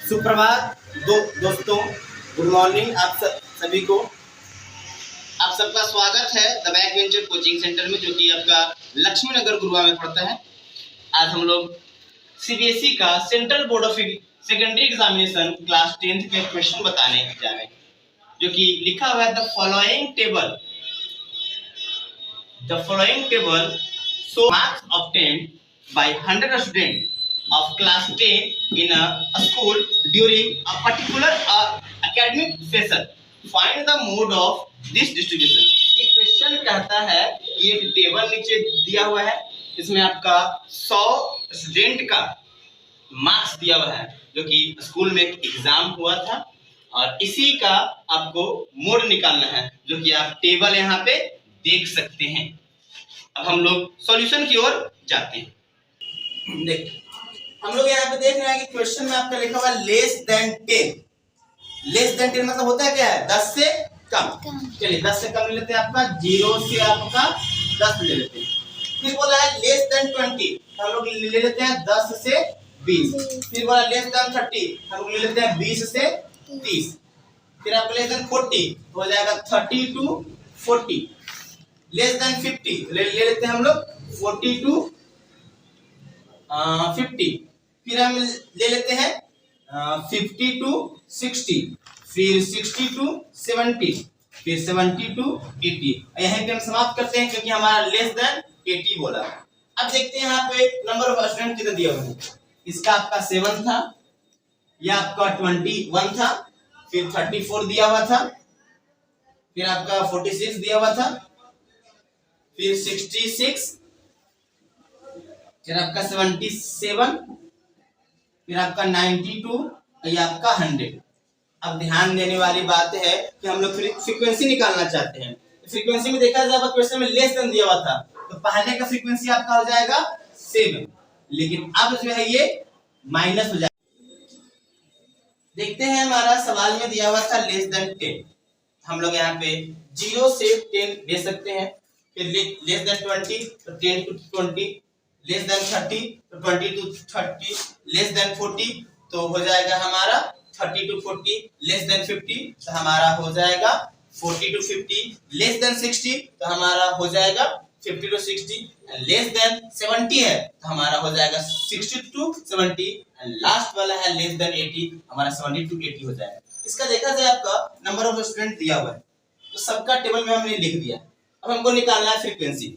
सुप्रभात दोस्तों, good morning. आप सभी को आप सबका स्वागत है the back venture coaching centre में, जो कि आपका लक्ष्मी नगर गुरुआ में पड़ता है। आज हम लोग सीबीएसई का central board of secondary examination class 10th के क्वेश्चन बताने जा रहे हैं, जो कि लिखा हुआ है the following table show marks obtained by 100 students of class 10 in a school during a particular academic session. Find the mode of this distribution. ये क्वेश्चन कहता है, ये टेबल नीचे दिया हुआ है, इसमें आपका 100 स्टूडेंट का मार्क्स दिया हुआ है, जो कि स्कूल में एक एग्जाम हुआ था, और इसी का आपको मोड निकालना है, जो कि आप टेबल यहाँ पे देख सकते हैं। अब हम लोग सॉल्यूशन की ओर जाते हैं। देखिए, हम लोग यहाँ पे देख रहे हैं कि क्वेश्चन में आपका लिखा हुआ है लेस देन 10। लेस देन 10 मतलब होता है क्या है? 10 से कम। चलिए 10 से कम ले लेते हैं, आपका 0 से आपका 10 ले लेते हैं। फिर बोला है लेस देन 20, हम लोग ले लेते हैं 10 से 20। फिर बोला लेस देन 30, हम लोग ले लेते हैं 20 से 30। फिर आपको लेस देन 40 हो जाएगा 30 to 40। लेस देन 50 ले लेते हैं हम लोग 40 to 50। फिर हम ले लेते हैं 50 to 60, फिर 60 to 70, फिर 70 to 80। यहीं पे हम समाप्त करते हैं, क्योंकि हमारा लेस देन 80 बोला। अब देखते हैं यहाँ पे नंबर ऑफ स्टूडेंट कितना दिया हुआ है। इसका आपका 7 था, यह आपका 21 था, फिर 34 दिया हुआ था, फिर आपका 46 दिया हुआ था, फिर 66, फिर आपका 77, फिर आपका 92, ये आपका 100। अब ध्यान देने वाली बात है कि हम लोग फ्रीक्वेंसी निकालना चाहते हैं। फ्रीक्वेंसी में देखा जाए, क्वेश्चन में लेस देन दिया हुआ था, तो पहले का फ्रीक्वेंसी आपका हो जाएगा 7, लेकिन अब जो है ये माइनस हो जाएगा। देखते हैं, हमारा सवाल में दिया हुआ था लेस देन 10, हम लोग यहाँ पे 0 से 10 दे सकते हैं। फिर लेस देन 20 तो 10 to 20, लेस देन 30 तो 20 to 30, लेस देन 40 तो हो जाएगा हमारा 30 to 40, लेस देन 50 तो हमारा हो जाएगा 40 to 50, लेस देन 60 तो हमारा हो जाएगा 50 to 60, लेस देन 70 है तो हमारा हो जाएगा 60 to 70, लास्ट वाला है लेस देन 80, हमारा 70 to 80 हो जाएगा। इसका देखा जाए, आपका नंबर ऑफ स्टूडेंट दिया हुआ है, तो सबका टेबल में हमने लिख दिया। अब हमको निकालना है फ्रीक्वेंसी।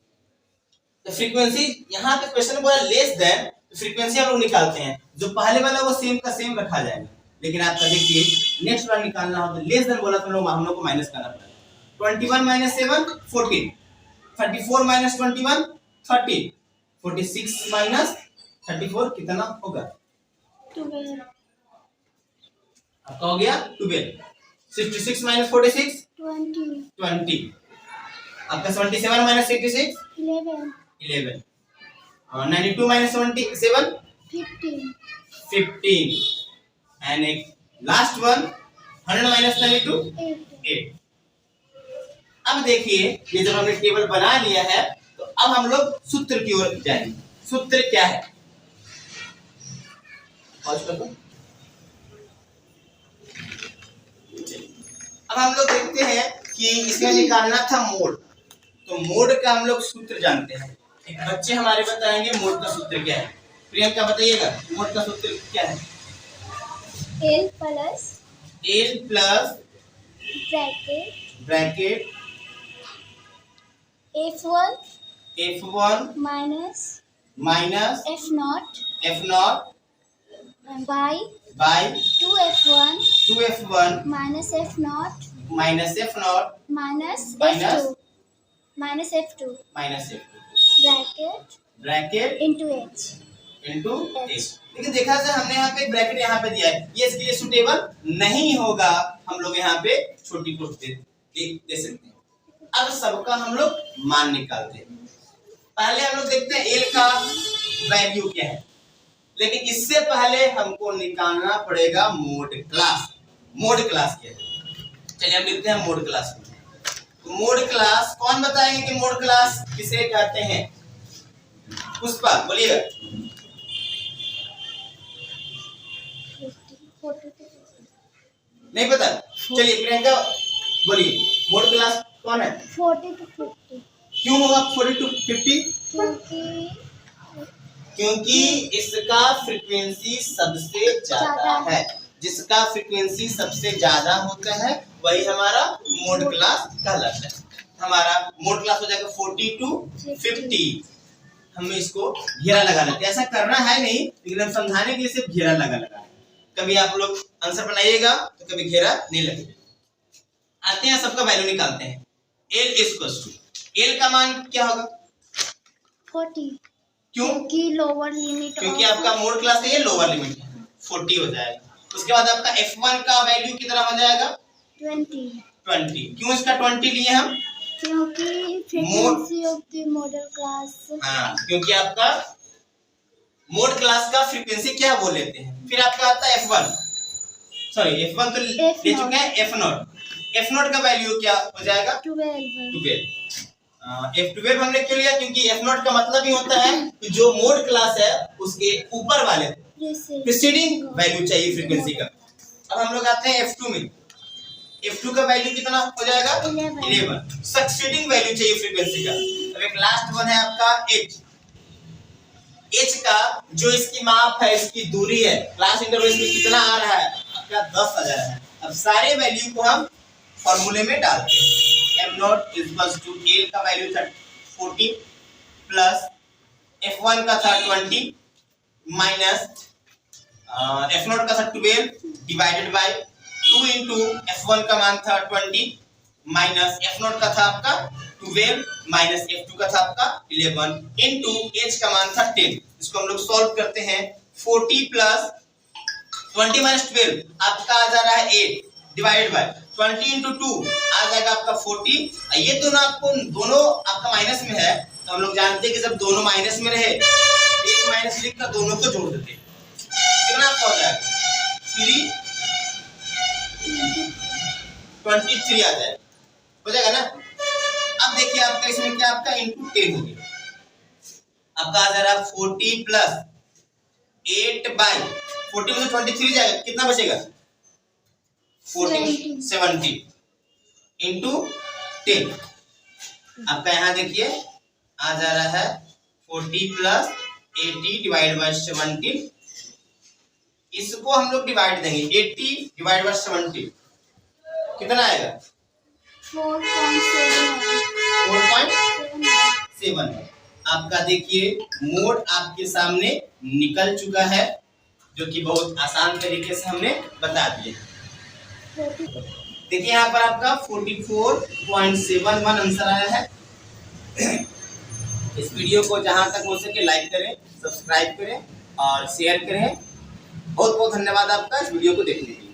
तो फ्रीक्वेंसी यहाँ पे क्वेश्चन बोला लेस देन, तो फ्रीक्वेंसी हम लोग निकालते हैं, जो पहले वाला वो सेम का सेम रखा जाएगा। लेकिन आपका देखिए नेक्स्ट वाला निकालना हो तो लेस देन बोला तो हम लोग को माइनस करना पड़ेगा। 21 minus 7 14, 34 minus 21 30, 46 minus 34 कितना होगा? 12। आपका हो गया 12। 66 minus 46 20। आपका 77 minus 86 11। 92 minus 77 15। एंड एक लास्ट वन 100 minus 92 8। अब देखिए, ये जब हमने टेबल बना लिया है, तो अब हम लोग सूत्र की ओर जाएंगे। सूत्र क्या है? अब हम लोग देखते हैं कि इसमें निकालना था मोड, तो मोड का हम लोग सूत्र जानते हैं। एक बच्चे हमारे बताएंगे मोड का सूत्र क्या है। प्रियंका बताइएगा, मोड का सूत्र क्या है? L plus bracket F1 minus F0 by 2F1 minus F0 minus F2 bracket into H। लेकिन देखा जाए, हमने यहाँ पे ब्रैकेट यहाँ पे दिया है, ये इसके लिए सुटेबल नहीं होगा, हम लोग यहाँ पे छोटी कोट दे सकते हैं। अब सबका हम लोग मान निकालते हैं। पहले हम लोग देखते हैं एल का वैल्यू क्या है, लेकिन इससे पहले हमको निकालना पड़ेगा मोड क्लास। मोड क्लास क्या है? चलिए हम लिखते हैं मोड क्लास। तो मोड क्लास कौन बताएंगे कि मोड क्लास किसे कहते हैं? पुष्पा बोलिएगा। नहीं पता, चलिए प्रियंका बोलिए। मोड क्लास कौन है? 40 to 50 क्यों होगा 40 to 50? क्योंकि इसका फ्रीक्वेंसी सबसे ज्यादा है। जिसका फ्रीक्वेंसी सबसे ज्यादा होता है वही हमारा मोड क्लास कहलाता है। हमारा मोड क्लास हो जाएगा 40 to 50। हम इसको घेरा लगा लेते हैं, ऐसा करना है नहीं लेकिन हम समझाने के लिए सिर्फ घेरा लगा है। कभी आप लोग आंसर बनाइएगा तो कभी घेरा नहीं लगेगा। आते हैं सबका वैल्यू निकालते हैं। L इक्वल्स टू, L का मान क्या होगा? 40। क्यों? क्योंकि लोअर लिमिट, क्योंकि आपका मोड क्लास है, ये लोअर लिमिट है, 40 हो जाएगा। उसके बाद आपका F1 का वैल्यू कितना हो जाएगा? 20। क्यों इसका 20 लिए हम? क्योंकि frequency of the model class. हाँ, क्योंकि आपका मोड क्लास का फ्रीक्वेंसी क्या बोल लेते हैं। फिर आपका आता है F1, सॉरी F1 तो ले चुके हैं, F0 का वैल्यू क्या हो जाएगा? 12। F12 हमने क्यों लिया? क्योंकि F0 का मतलब ही होता है कि जो मोड क्लास है उसके ऊपर वाले प्रीसीडिंग वैल्यू चाहिए फ्रीक्वेंसी का। अब हम लोग आते हैं F2 में। F2 का वैल्यू कितना हो जाएगा? 11। सक्सीडिंग वैल्यू चाहिए फ्रीक्वेंसी का। अब एक लास्ट वन है आपका H का जो इसकी माप है, इसकी दूरी है, क्लास इंटरवल इसमें कितना आ रहा है? आपका 10 आ रहा है। अब सारे वैल्यू को हम फॉर्मूले में डालते हैं। M0 इक्वल्स टू L का वैल्यू था 40 प्लस F1 का था 20 माइनस F0 का था 12 डिवाइडेड बाय 2 इंटू F1 का मान था 20 माइनस F0 का था आपका 12 माइनस F2 का था आपका 11 इंटू H का मान था 10। इसको हम लोग सॉल्व करते हैं। 40 प्लस 20 माइनस 12 आपका आ जा रहा है 8 डिवाइडेड बाय 20 इंटू 2 आ जाएगा आपका 40। ये दोनों आपका माइनस में है तो हम लोग जानते हैं कि जब दोनों माइनस में रहे एक माइनस लिखकर दोनों को जोड़ देते हैं। कितना आपका हो जाएगा? 23 आ जाएगा, हो जाएगा ना। अब देखिए आपका इसमें क्या आपका इंटू 10 हो गया। आपका आ जा रहा है 40 प्लस 8 बाई 40 में 23 जाएगा, कितना बचेगा? 70 इंटू 10। आपका यहाँ देखिए आ जा रहा है 40 प्लस 80 डिवाइड बाय 70। इसको हम लोग डिवाइड देंगे, 80 डिवाइड बाय 70 कितना आएगा? 4.7। आपका देखिए मोड आपके सामने निकल चुका है, जो कि बहुत आसान तरीके से हमने बता दिया। देखिए यहाँ पर आपका 44.71 आंसर आया है। इस वीडियो को जहां तक हो सके लाइक करें, सब्सक्राइब करें और शेयर करें। बहुत बहुत धन्यवाद आपका इस वीडियो को देखने के लिए।